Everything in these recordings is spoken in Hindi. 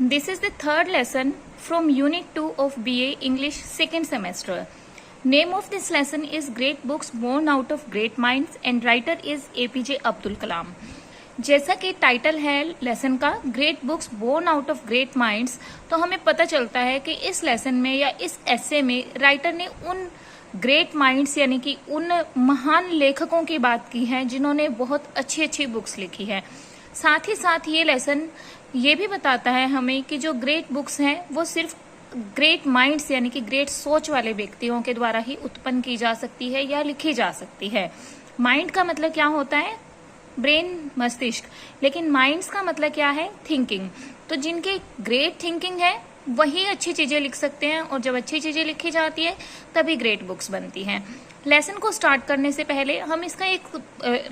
This is the third lesson from Unit 2 of BA English second semester. Name of this lesson is Great Books Born Out of Great Minds and writer is APJ Abdul Kalam. जैसा कि टाइटल है लेसन का great books born out of great minds, तो हमें पता चलता है कि इस लेसन में या इस एसे में राइटर ने उन ग्रेट माइंड्स यानी कि उन महान लेखकों की बात की है जिन्होंने बहुत अच्छी अच्छी बुक्स लिखी है. साथ ही साथ ये लेसन ये भी बताता है हमें कि जो ग्रेट बुक्स हैं वो सिर्फ ग्रेट माइंड्स यानी कि ग्रेट सोच वाले व्यक्तियों के द्वारा ही उत्पन्न की जा सकती है या लिखी जा सकती है. माइंड का मतलब क्या होता है? ब्रेन, मस्तिष्क. लेकिन माइंड्स का मतलब क्या है? थिंकिंग. तो जिनकी ग्रेट थिंकिंग है वही अच्छी चीजें लिख सकते हैं और जब अच्छी चीजें लिखी जाती है तभी ग्रेट बुक्स बनती हैं. लेसन को स्टार्ट करने से पहले हम इसका एक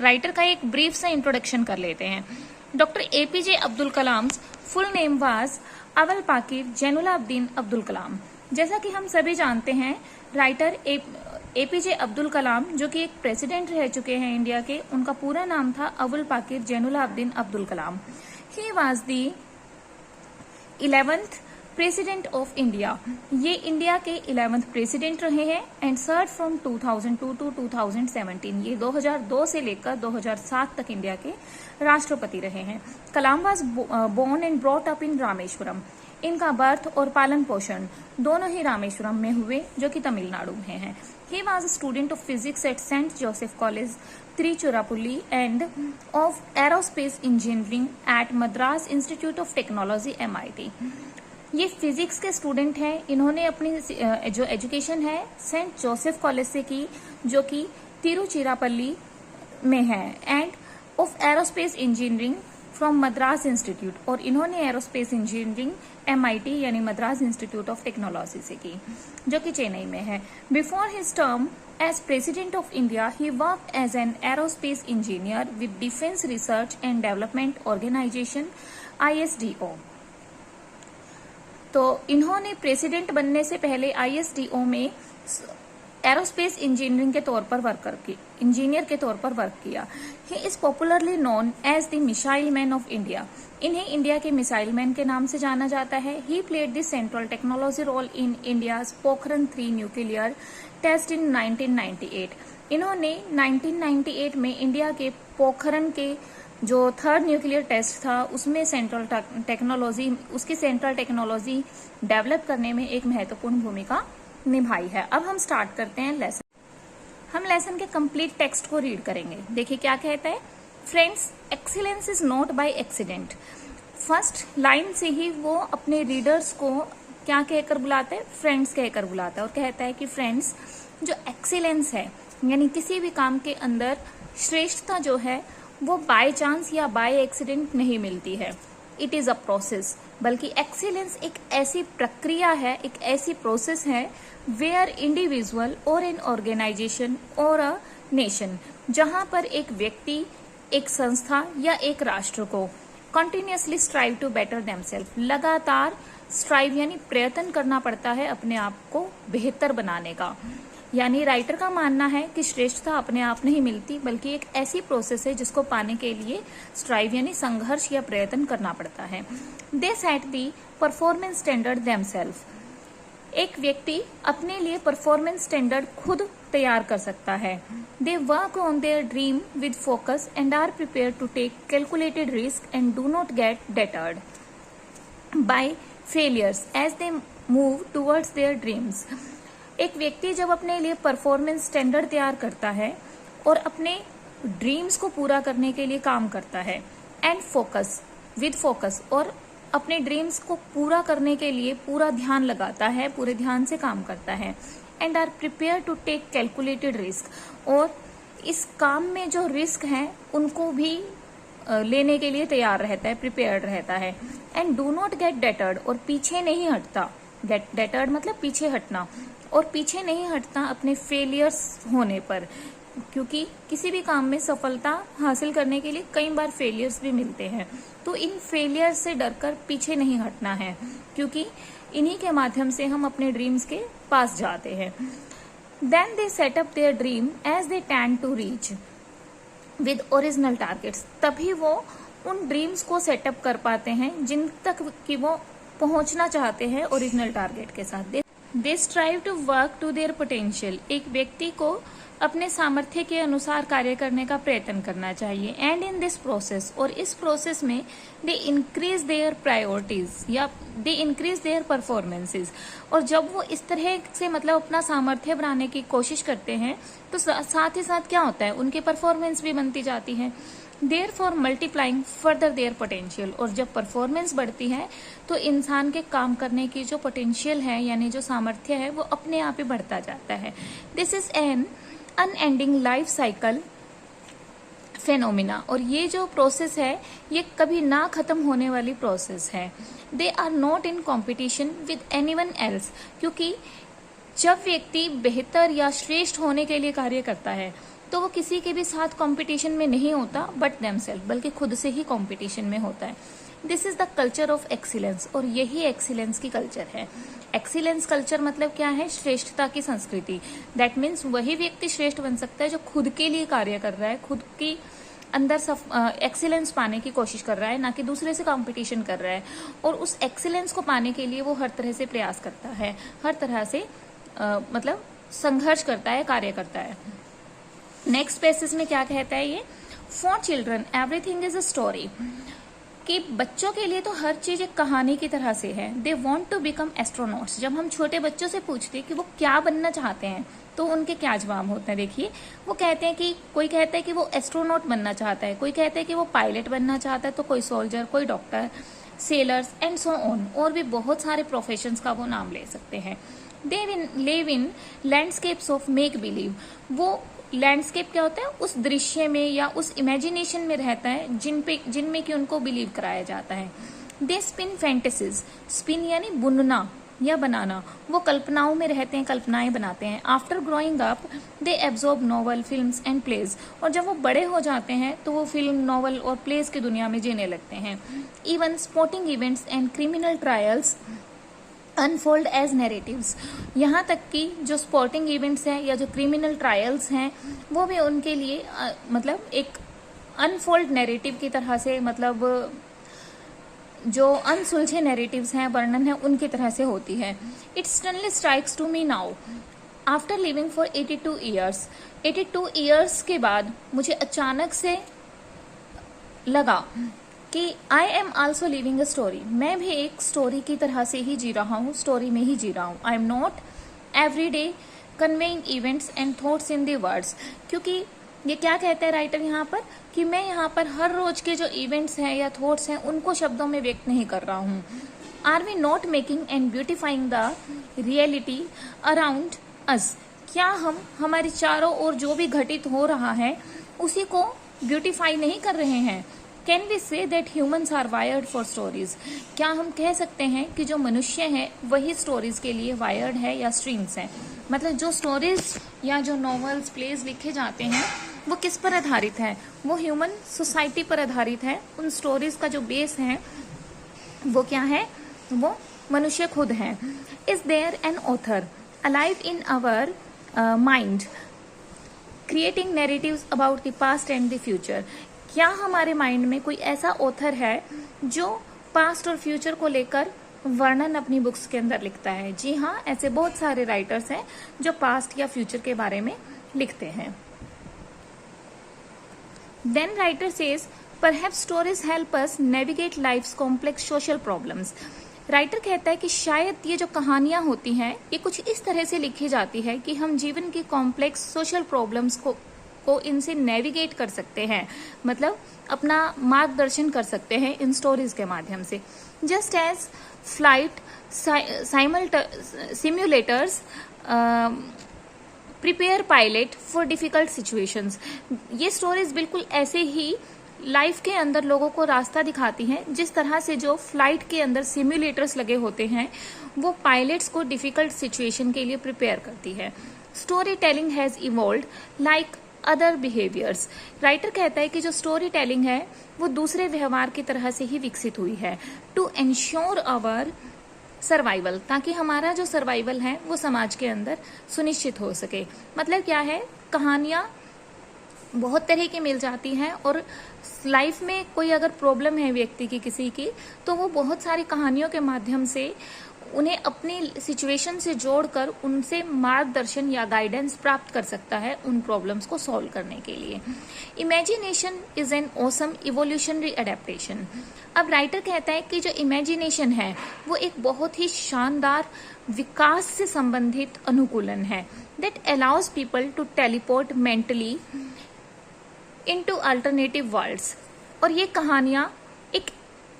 राइटर का एक ब्रीफ सा इंट्रोडक्शन कर लेते हैं. Doctor APJ Abdul Kalam full name was Avul Pakir Jainulabdeen Abdul Kalam. जैसा कि हम सभी जानते हैं, राइटर एपीजे अब्दुल कलाम जो कि एक प्रेसिडेंट रह चुके हैं इंडिया के, उनका पूरा नाम था Avul Pakir Jainulabdeen Abdul Kalam. He was the 11th president of India. ये इंडिया के 11th प्रेसिडेंट रहे हैं एंड सर्व फ्रॉम 2002 टू 2017. ये 2002 से लेकर 2007 तक इंडिया के राष्ट्रपति रहे हैं. Kalam was born and brought up in Rameswaram. इनका बर्थ और पालन पोषण दोनों ही रामेश्वरम में हुए जो कि तमिलनाडु में है. He was a student of physics at saint Joseph college Tiruchirappalli and of aerospace engineering at Madras institute of technology MIT. ये फिजिक्स के स्टूडेंट हैं. इन्होंने अपनी जो एजुकेशन है सेंट जोसेफ कॉलेज से की जो कि तिरुचिरापल्ली में है, and of aerospace engineering from Madras institute. और इन्होंने एरोस्पेस इंजीनियरिंग MIT यानी मद्रास इंस्टीट्यूट ऑफ टेक्नोलॉजी से की जो कि चेन्नई में है. Before his term as president of India he work as an aerospace engineer with defence research and development organisation ISDO. तो इन्होंने प्रेसिडेंट बनने से पहले ISDO में एरोस्पेस इंजीनियरिंग के तौर पर इंजीनियर के तौर पर वर्क किया. He is popularly known as the missile man of India. इन्हें इंडिया के मिसाइल मैन के नाम से जाना जाता है. He played the central technology role in India's Pokhran 3 nuclear test in 1998. इन्होंने 1998 में इंडिया के पोखरण के जो 3rd न्यूक्लियर टेस्ट था उसमें सेंट्रल टेक्नोलॉजी डेवलप करने में एक महत्वपूर्ण भूमिका निभाई है. अब हम स्टार्ट करते हैं लेसन. हम लेसन के कंप्लीट टेक्स्ट को रीड करेंगे. देखिए क्या कहता है. Friends, excellence is not by accident. First line से ही वो अपने रीडर्स को क्या कहकर बुलाता है? फ्रेंड्स कहकर बुलाता है. और कहता है कि फ्रेंड्स, जो एक्सीलेंस है यानी किसी भी काम के अंदर श्रेष्ठता जो है वो बाय चांस या बाय एक्सीडेंट नहीं मिलती है. It is a process. बल्कि एक्सीलेंस एक ऐसी प्रक्रिया है, एक ऐसी प्रोसेस है वेयर इंडिविजुअल और एन ऑर्गेनाइजेशन और अ नेशन, जहां पर एक व्यक्ति, एक संस्था या एक राष्ट्र को continuously strive to better themselves, लगातार स्ट्राइव यानी प्रयत्न करना पड़ता है अपने आप को बेहतर बनाने का. यानी राइटर का मानना है कि श्रेष्ठता अपने आप नहीं मिलती बल्कि एक ऐसी प्रोसेस है जिसको पाने के लिए स्ट्राइव यानी संघर्ष या प्रयत्न करना पड़ता है. दे सेट दी परफॉर्मेंस स्टैंडर्ड देमसेल्फ. एक व्यक्ति अपने लिए परफॉर्मेंस स्टैंडर्ड खुद तैयार कर सकता है. They work on their dream with focus and are prepare to take calculated risk and do not get deterred by failures as they move towards their dreams. एक व्यक्ति जब अपने लिए परफॉर्मेंस स्टैंडर्ड तैयार करता है और अपने ड्रीम्स को पूरा करने के लिए काम करता है, एंड विद फोकस, और अपने ड्रीम्स को पूरा करने के लिए पूरा ध्यान लगाता है, पूरे ध्यान से काम करता है, and are prepare to take calculated risk, और इस काम में जो रिस्क हैं उनको भी लेने के लिए तैयार रहता है, प्रिपेयर्ड रहता है, एंड डू नॉट गेट डेटर्ड, और पीछे नहीं हटता. गेट डेटर्ड मतलब पीछे हटना, और पीछे नहीं हटता अपने फेलियर्स होने पर, क्योंकि किसी भी काम में सफलता हासिल करने के लिए कई बार फेलियर्स भी मिलते हैं. तो इन फेलियर से डरकर पीछे नहीं हटना है, क्योंकि इन्हीं के माध्यम से हम अपने ड्रीम्स के पास जाते हैं. Then they set up their dream as they tend to reach with original targets. तभी वो उन ड्रीम्स को सेटअप कर पाते हैं जिन तक कि वो पहुंचना चाहते हैं ओरिजिनल टारगेट के साथ। They strive to work to their potential. एक व्यक्ति को अपने सामर्थ्य के अनुसार कार्य करने का प्रयत्न करना चाहिए। एंड इन दिस प्रोसेस, और इस प्रोसेस में दे इंक्रीज देयर प्रायोरिटीज या दे इंक्रीज देयर परफॉर्मेंसेस। और जब वो इस तरह से मतलब अपना सामर्थ्य बनाने की कोशिश करते हैं तो साथ ही साथ क्या होता है, उनकी परफॉर्मेंस भी बनती जाती है। Therefore multiplying further their potential. और जब परफॉर्मेंस बढ़ती है तो इंसान के काम करने की जो पोटेंशियल है यानी जो सामर्थ्य है वो अपने आप ही बढ़ता जाता है। This is an unending life cycle phenomena. और ये जो प्रोसेस है ये कभी ना खत्म होने वाली प्रोसेस है। They are not in competition with anyone else. क्योंकि जब व्यक्ति बेहतर या श्रेष्ठ होने के लिए कार्य करता है तो वो किसी के भी साथ कंपटीशन में नहीं होता बट देमसेल्फ, बल्कि खुद से ही कंपटीशन में होता है। This is the culture of excellence. और यही एक्सीलेंस की कल्चर है। एक्सीलेंस कल्चर मतलब क्या है, श्रेष्ठता की संस्कृति। दैट मीन्स वही व्यक्ति श्रेष्ठ बन सकता है जो खुद के लिए कार्य कर रहा है, खुद की अंदर एक्सीलेंस पाने की कोशिश कर रहा है, ना कि दूसरे से कंपटीशन कर रहा है। और उस एक्सीलेंस को पाने के लिए वो हर तरह से प्रयास करता है, हर तरह से मतलब संघर्ष करता है, कार्य करता है। नेक्स्ट पेसेज में क्या कहता है ये, for children everything is a story. कि बच्चों के लिए तो हर चीज एक कहानी की तरह से है। They want to become astronauts. जब हम छोटे बच्चों से पूछते हैं कि वो क्या बनना चाहते हैं तो उनके क्या जवाब होते हैं, देखिए वो कहते हैं कि कोई कहता है कि वो एस्ट्रोनॉट बनना चाहता है, कोई कहता है कि वो पायलट बनना चाहता है, तो कोई सोल्जर, कोई doctor, sellers and so on. और भी बहुत सारे प्रोफेशंस का वो नाम ले सकते हैं। They live in landscapes of make believe. वो लैंडस्केप क्या होता है, उस दृश्य में या उस इमेजिनेशन में रहता है जिनमें कि उनको बिलीव कराया जाता है। दे स्पिन फैंटेसीज। स्पिन यानी बुनना या बनाना। वो कल्पनाओं में रहते हैं, कल्पनाएं बनाते हैं। After growing up they absorb novel, films and plays. और जब वो बड़े हो जाते हैं तो वो फिल्म, नॉवल और प्लेज की दुनिया में जीने लगते हैं। Even sporting events and criminal trials unfold as narratives. यहाँ तक कि जो स्पोर्टिंग इवेंट्स हैं या जो क्रिमिनल ट्रायल्स हैं वो भी उनके लिए मतलब एक अनफोल्ड नैरेटिव की तरह से, मतलब जो अनसुलझे नैरेटिव्स हैं, वर्णन है, उनकी तरह से होती है। It suddenly strikes to me now after living for 82 years. 82 years के बाद मुझे अचानक से लगा कि I am also living a story. मैं भी एक स्टोरी की तरह से ही जी रहा हूँ, स्टोरी में ही जी रहा हूँ। I am not every day conveying events and thoughts in the words. क्योंकि ये क्या कहता है राइटर यहाँ पर कि मैं यहाँ पर हर रोज के जो इवेंट्स हैं या थॉट्स हैं उनको शब्दों में व्यक्त नहीं कर रहा हूँ। Are we not making and beautifying the reality around us. क्या हम हमारे चारों ओर जो भी घटित हो रहा है उसी को ब्यूटिफाई नहीं कर रहे हैं। Can we say that humans are wired for stories. क्या हम कह सकते हैं कि जो मनुष्य है वही स्टोरीज के लिए वायर्ड है या स्ट्रीम्स हैं। मतलब जो स्टोरीज या जो नॉवेल्स, प्लेज लिखे जाते हैं वो किस पर आधारित है, वो ह्यूमन सोसाइटी पर आधारित है। उन स्टोरीज का जो बेस है वो क्या है, वो मनुष्य खुद है। Is there an author alive in our mind creating narratives about the past and the future. क्या हमारे माइंड में कोई ऐसा ऑथर है जो पास्ट और फ्यूचर को लेकर वर्णन अपनी बुक्स के अंदर लिखता है? जी हाँ, ऐसे बहुत सारे राइटर्स हैं जो पास्ट या फ्यूचर के बारे में लिखते हैं। Then writer says perhaps stories help us navigate life's complex social problems. Writer कहता है कि शायद ये जो कहानियां होती हैं ये कुछ इस तरह से लिखी जाती है कि हम जीवन की कॉम्प्लेक्स सोशल प्रॉब्लम्स को इनसे नेविगेट कर सकते हैं, मतलब अपना मार्गदर्शन कर सकते हैं इन स्टोरीज के माध्यम से। Just as flight simulators prepare pilot for difficult situations. ये स्टोरीज बिल्कुल ऐसे ही लाइफ के अंदर लोगों को रास्ता दिखाती हैं जिस तरह से जो फ्लाइट के अंदर सिम्युलेटर्स लगे होते हैं वो पायलट्स को डिफिकल्ट सिचुएशन के लिए प्रिपेयर करती है। Story telling has evolved like other behaviours. Writer कहता है कि जो स्टोरी टेलिंग है वो दूसरे व्यवहार की तरह से ही विकसित हुई है टू एंश्योर आवर सर्वाइवल, ताकि हमारा जो सर्वाइवल है वो समाज के अंदर सुनिश्चित हो सके। मतलब क्या है, कहानियां बहुत तरह की मिल जाती हैं। और लाइफ में कोई अगर प्रॉब्लम है व्यक्ति की किसी की, तो वो बहुत सारी कहानियों के माध्यम से उन्हें अपनी सिचुएशन से जोड़कर उनसे मार्गदर्शन या गाइडेंस प्राप्त कर सकता है उन प्रॉब्लम्स को सॉल्व करने के लिए। Imagination is an awesome evolutionary adaptation. अब राइटर कहता है कि जो इमेजिनेशन है वो एक बहुत ही शानदार विकास से संबंधित अनुकूलन है, that allows people to teleport mentally into alternative worlds. और ये कहानियां एक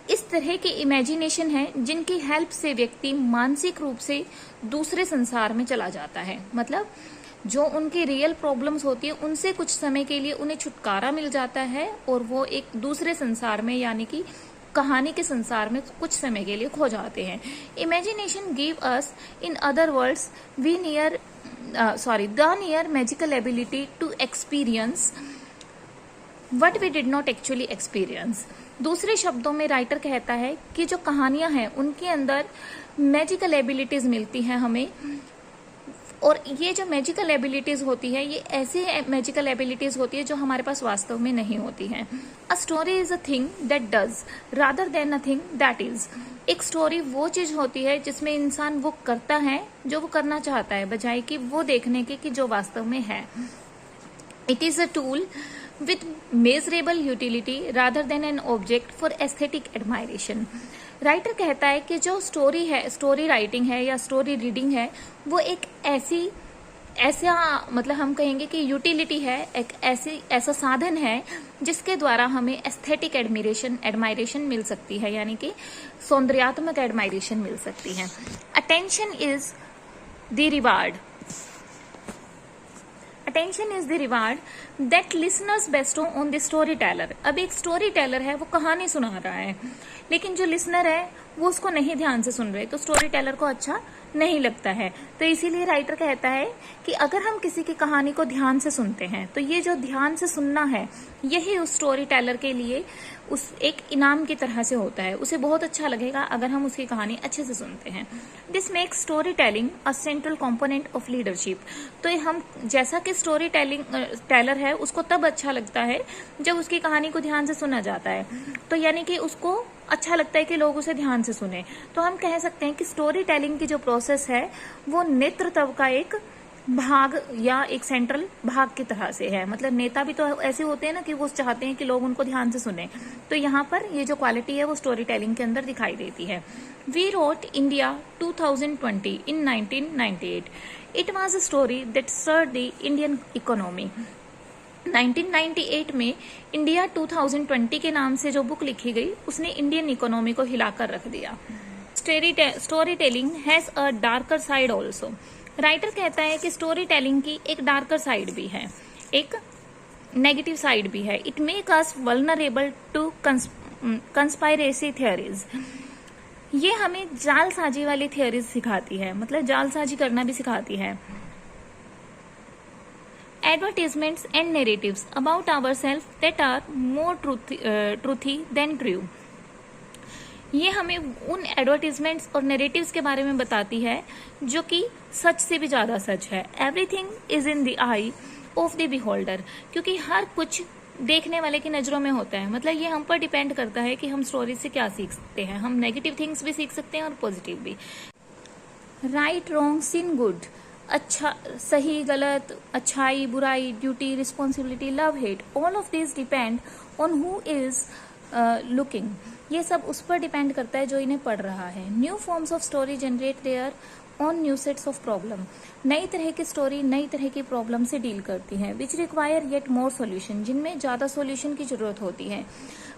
इस तरह की इमेजिनेशन है जिनकी हेल्प से व्यक्ति मानसिक रूप से दूसरे संसार में चला जाता है। मतलब जो उनकी रियल प्रॉब्लम्स होती है उनसे कुछ समय के लिए उन्हें छुटकारा मिल जाता है और वो एक दूसरे संसार में यानी कि कहानी के संसार में कुछ समय के लिए खो जाते हैं। Imagination give us in other worlds the near magical ability to experience what we did not actually experience. दूसरे शब्दों में राइटर कहता है कि जो कहानियां हैं उनके अंदर मैजिकल एबिलिटीज मिलती हैं हमें, और ये जो मैजिकल एबिलिटीज होती है ये ऐसी मैजिकल एबिलिटीज होती है जो हमारे पास वास्तव में नहीं होती हैं। A story is a thing that does rather than a thing that is. एक स्टोरी वो चीज होती है जिसमें इंसान वो करता है जो वो करना चाहता है, बजाय कि वो देखने के कि जो वास्तव में है। It is a tool with measurable utility rather than an object for aesthetic admiration। Writer कहता है कि जो स्टोरी है, स्टोरी राइटिंग है या स्टोरी रीडिंग है, वो एक ऐसा मतलब हम कहेंगे कि यूटिलिटी है, एक ऐसा साधन है जिसके द्वारा हमें एस्थेटिक एडमायरेशन मिल सकती है, यानी कि सौंदर्यात्मक एडमायरेशन मिल सकती है। Attention is the reward Attention is the reward that listeners bestow on the storyteller। अब एक स्टोरी टेलर है, वो कहानी सुना रहा है, लेकिन जो लिसनर है वो उसको नहीं ध्यान से सुन रहे, तो स्टोरी टेलर को अच्छा नहीं लगता है। तो इसीलिए राइटर कहता है कि अगर हम किसी की कहानी को ध्यान से सुनते हैं तो ये जो ध्यान से सुनना है यही उस स्टोरी टेलर के लिए उस एक इनाम की तरह से होता है। उसे बहुत अच्छा लगेगा अगर हम उसकी कहानी अच्छे से सुनते हैं। This makes story telling a central component of leadership. तो हम जैसा कि स्टोरी टेलर है उसको तब अच्छा लगता है जब उसकी कहानी को ध्यान से सुना जाता है, तो यानी कि उसको अच्छा लगता है कि लोग उसे ध्यान से सुने। तो हम कह सकते हैं कि स्टोरी टेलिंग की जो प्रोसेस है वो नेतृत्व का एक भाग या एक सेंट्रल भाग की तरह से है। मतलब नेता भी तो ऐसे होते हैं ना कि वो चाहते हैं कि लोग उनको ध्यान से सुने, तो यहाँ पर ये जो क्वालिटी है वो स्टोरी टेलिंग के अंदर दिखाई देती है। We wrote India 2020 in 1998। It was a story that served the Indian economy. 1998 में इंडिया 2020 के नाम से जो बुक लिखी गई उसने इंडियन इकोनॉमी को हिलाकर रख दिया। Story telling has a darker side also. Writer कहता है कि स्टोरी टेलिंग की एक डार्कर साइड भी है, एक नेगेटिव साइड भी है। It make us vulnerable to conspiracy theories. ये हमें जालसाजी वाली थियरीज सिखाती है, मतलब जालसाजी करना भी सिखाती है। Advertisements and narratives about ourselves that are more truthy than true। ये हमें उन एडवर्टीजमेंट्स और नैरेटिव्स के बारे में बताती है जो कि सच से भी ज्यादा सच है। Everything is in the I of the beholder, क्योंकि हर कुछ देखने वाले की नजरों में होता है। मतलब ये हम पर डिपेंड करता है कि हम स्टोरी से क्या सीख सकते हैं। हम नेगेटिव थिंग्स भी सीख सकते हैं और पॉजिटिव भी। राइट, रॉन्ग, सिन, गुड, अच्छा, सही, गलत, अच्छाई, बुराई, duty, responsibility, love, hate, all of this depend on who is looking. ये सब उस पर डिपेंड करता है जो इन्हें पढ़ रहा है। New forms of story generate there on new sets of problem. नई तरह की स्टोरी नई तरह की प्रॉब्लम से डील करती है। Which require yet more solution, जिनमें ज्यादा सोल्यूशन की जरूरत होती है।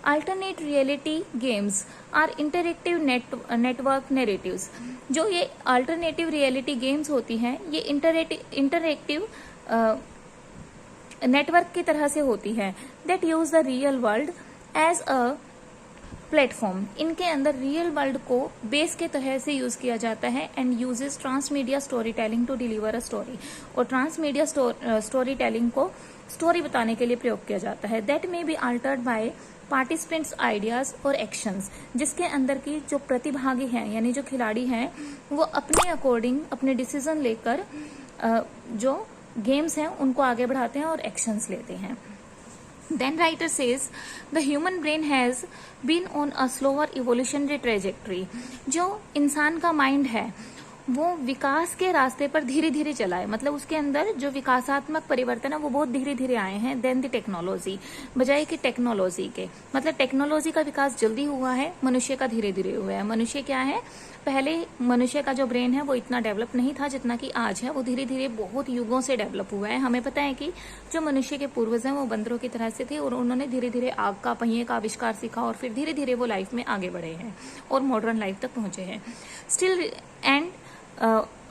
Alternate reality games are interactive network narratives. जो ये अल्टरनेटिव रियलिटी गेम्स होती हैं ये इंटरेक्टिव नेटवर्क की तरह से होती है। That use the real world as a platform. इनके अंदर रियल वर्ल्ड को बेस के तरह से यूज किया जाता है and uses transmedia story telling to deliver a story. और ट्रांसमीडिया स्टोरी टेलिंग को स्टोरी बताने के लिए प्रयोग किया जाता है। That may be altered by participants' ideas और एक्शंस, जिसके अंदर की जो प्रतिभागी हैं यानी जो खिलाड़ी हैं वो अपने अकॉर्डिंग अपने डिसीजन लेकर जो गेम्स हैं उनको आगे बढ़ाते हैं और एक्शंस लेते हैं। Then writer says the human brain has been on a slower evolutionary trajectory. जो इंसान का माइंड है वो विकास के रास्ते पर धीरे धीरे चला है, मतलब उसके अंदर जो विकासात्मक परिवर्तन है वो बहुत धीरे धीरे आए हैं देन द टेक्नोलॉजी, बजाय कि टेक्नोलॉजी के, मतलब टेक्नोलॉजी का विकास जल्दी हुआ है, मनुष्य का धीरे धीरे हुआ है। मनुष्य क्या है, पहले मनुष्य का जो ब्रेन है वो इतना डेवलप नहीं था जितना कि आज है, वो धीरे धीरे बहुत युगों से डेवलप हुआ है। हमें पता है कि जो मनुष्य के पूर्वज हैं वो बंदरों की तरह से थे और उन्होंने धीरे धीरे आग का पहिए का आविष्कार सीखा और फिर धीरे धीरे वो लाइफ में आगे बढ़े हैं और मॉडर्न लाइफ तक पहुंचे हैं। Still and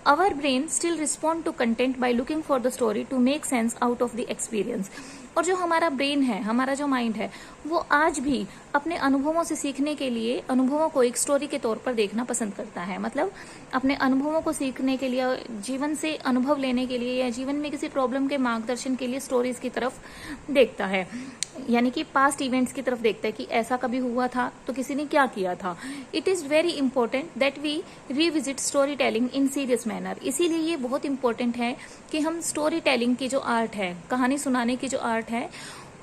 our brain still respond to content by looking for the story to make sense out of the experience. और जो हमारा ब्रेन है, हमारा जो माइंड है, वो आज भी अपने अनुभवों से सीखने के लिए अनुभवों को एक स्टोरी के तौर पर देखना पसंद करता है। मतलब अपने अनुभवों को सीखने के लिए, जीवन से अनुभव लेने के लिए या जीवन में किसी प्रॉब्लम के मार्गदर्शन के लिए स्टोरीज की तरफ देखता है, यानी कि पास्ट इवेंट्स की तरफ देखता है कि ऐसा कभी हुआ था तो किसी ने क्या किया था। It is very important that we revisit story telling in serious manner. इसीलिए ये बहुत इंपॉर्टेंट है कि हम स्टोरी टेलिंग की जो आर्ट है, कहानी सुनाने की जो आर्ट है,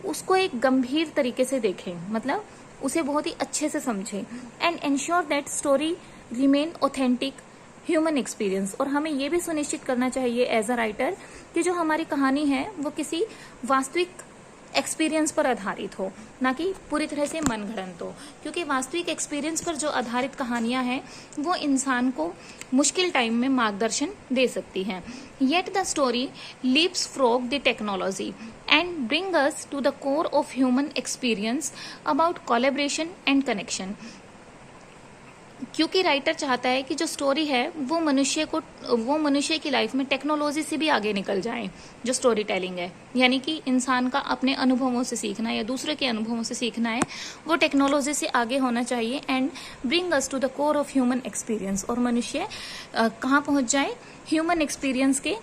उसको एक गंभीर तरीके से देखें, मतलब उसे बहुत ही अच्छे से समझें and ensure that story remain authentic human experience. और हमें ये भी सुनिश्चित करना चाहिए एज अ राइटर कि जो हमारी कहानी है वो किसी वास्तविक एक्सपीरियंस पर आधारित हो, ना कि पूरी तरह से मनगढ़ंत हो, क्योंकि वास्तविक एक्सपीरियंस पर जो आधारित कहानियां हैं वो इंसान को मुश्किल टाइम में मार्गदर्शन दे सकती हैं। Yet the story leaps frog the technology and bring us to the core of human experience about collaboration and connection. क्योंकि राइटर चाहता है कि जो स्टोरी है वो मनुष्य की लाइफ में टेक्नोलॉजी से भी आगे निकल जाए। जो स्टोरी टेलिंग है, यानी कि इंसान का अपने अनुभवों से सीखना या दूसरे के अनुभवों से सीखना है, वो टेक्नोलॉजी से आगे होना चाहिए and bring us to the core of human experience. और मनुष्य कहाँ पहुंच जाए, ह्यूमन एक्सपीरियंस के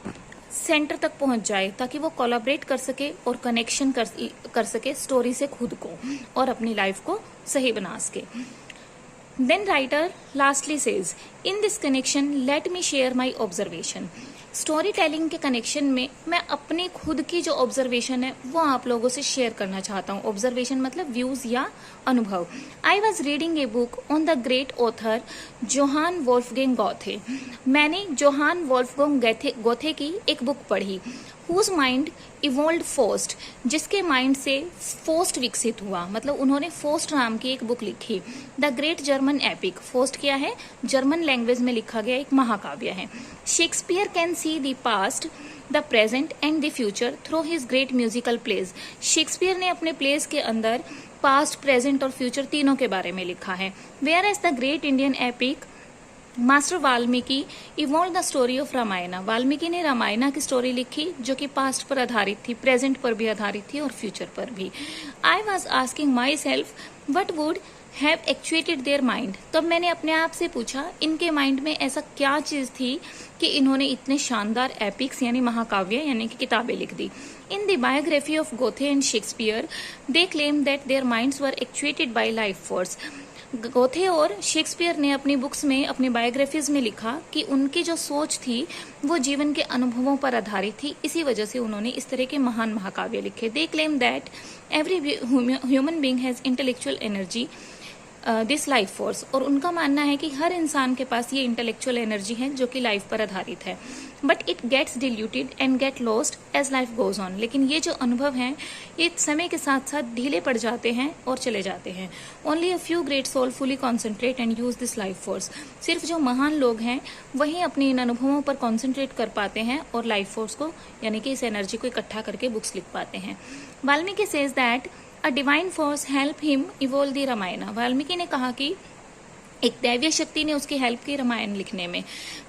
सेंटर तक पहुंच जाए, ताकि वो कोलैबोरेट कर सके और कनेक्शन कर सके स्टोरी से खुद को और अपनी लाइफ को सही बना सके। Then writer lastly says, in this connection, let me share my observation. Story telling के कनेक्शन में मैं अपनी खुद की जो ऑब्जर्वेशन है वो आप लोगों से शेयर करना चाहता हूँ। ऑब्जर्वेशन मतलब व्यूज या अनुभव। I was reading a book on the great author Johann Wolfgang Goethe. मैंने जोहान वोल्फगैंग गोथे की एक बुक पढ़ी, हुज माइंड इवॉल्व फोस्ट, जिसके माइंड से फोस्ट विकसित हुआ, मतलब उन्होंने फोस्ट नाम की एक बुक लिखी। द ग्रेट जर्मन एपिक, फोस्ट क्या है, जर्मन लैंग्वेज में लिखा गया एक महाकाव्य है। Shakespeare can see the past, the present and the future through his great musical plays. Shakespeare ने अपने प्लेस के अंदर पास्ट, प्रेजेंट और फ्यूचर तीनों के बारे में लिखा है। Whereas the great Indian epic master Valmiki evolve the story of Ramayana. Valmiki ने रामायण की स्टोरी लिखी जो कि पास्ट पर आधारित थी, प्रेजेंट पर भी आधारित थी और फ्यूचर पर भी। I was asking my self what would have actuated their mind. तब मैंने अपने आप से पूछा इनके माइंड में ऐसा क्या चीज थी कि इन्होंने इतने शानदार एपिक्स यानी महाकाव्य यानी कि किताबें लिख दी। In the biography of Goethe and Shakespeare they claim that their minds were actuated by life force. Goethe और शेक्सपियर ने अपनी बुक्स में, अपनी बायोग्राफीज में लिखा कि उनकी जो सोच थी वो जीवन के अनुभवों पर आधारित थी, इसी वजह से उन्होंने इस तरह के महान महाकाव्य लिखे। दे claim that every human being has intellectual energy this life force. और उनका मानना है कि हर इंसान के पास ये इंटेलेक्चुअल एनर्जी है जो कि लाइफ पर आधारित है, but it gets diluted and get lost as life goes on. लेकिन ये जो अनुभव हैं ये समय के साथ साथ ढीले पड़ जाते हैं और चले जाते हैं। Only a few great soul fully concentrate and use this life force. सिर्फ जो महान लोग हैं वही अपने इन अनुभवों पर कॉन्सेंट्रेट कर पाते हैं और लाइफ फोर्स को यानी कि इस एनर्जी को इकट्ठा करके बुक्स लिख पाते हैं। Valmiki says that a divine force help him evolve the Ramayana. Valmiki ने कहा कि एक दैवीय शक्ति ने उसकी हेल्प की रामायण लिखने में।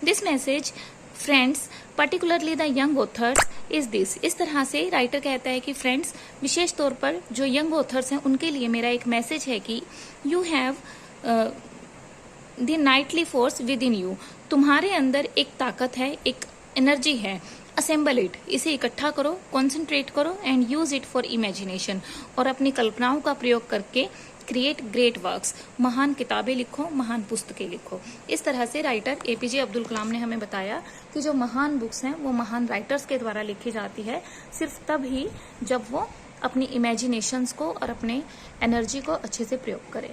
This message friends particularly the young authors is this. इस तरह से राइटर कहता है कि फ्रेंड्स, विशेष तौर पर जो यंग ऑथर्स हैं उनके लिए मेरा एक मैसेज है कि you have the Knightley force with in you. तुम्हारे अंदर एक ताकत है, एक एनर्जी है। असेंबल इट, इसे इकट्ठा करो, कॉन्सेंट्रेट करो and use it for imagination. और अपनी कल्पनाओं का प्रयोग करके क्रिएट ग्रेट वर्क्स, महान किताबें लिखो, महान पुस्तकें लिखो। इस तरह से राइटर एपीजे अब्दुल कलाम ने हमें बताया कि जो महान बुक्स हैं वो महान राइटर्स के द्वारा लिखी जाती है, सिर्फ तब ही जब वो अपनी इमेजिनेशंस को और अपने एनर्जी को अच्छे से प्रयोग करें।